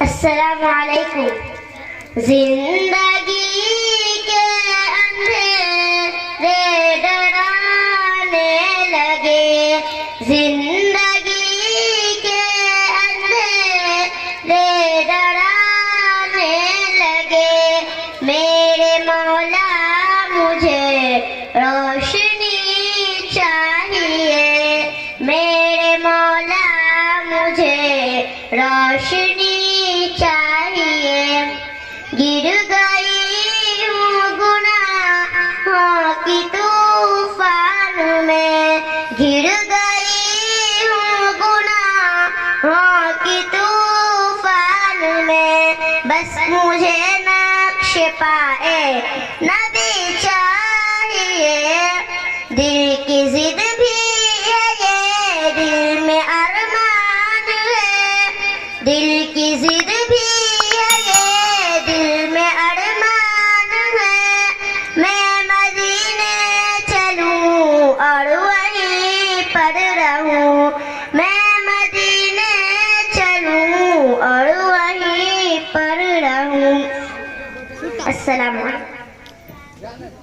अस्सलामु अलैकुम। जिंदगी के अंधेरे डराने लगे, जिंदगी के अंधेरे डराने लगे। मेरे मौला मुझे रोशनी चाहिए, मेरे मौला मुझे रोशनी चाहिए। गिर गई हूँ गुनाहों की तूफान में, गिर गई हूँ गुनाहों की तूफान में। बस मुझे नक्श पाए नबी चाहिए। दिल की जिद भी है ये, दिल में अरमान है, दिल की जिद भी है ये, दिल में अरमान है। मैं मदीने चलूं और वहीं पर रहूं, मैं मदीने चलूं और वहीं पर रहूं। अस्सलाम वालेकुम।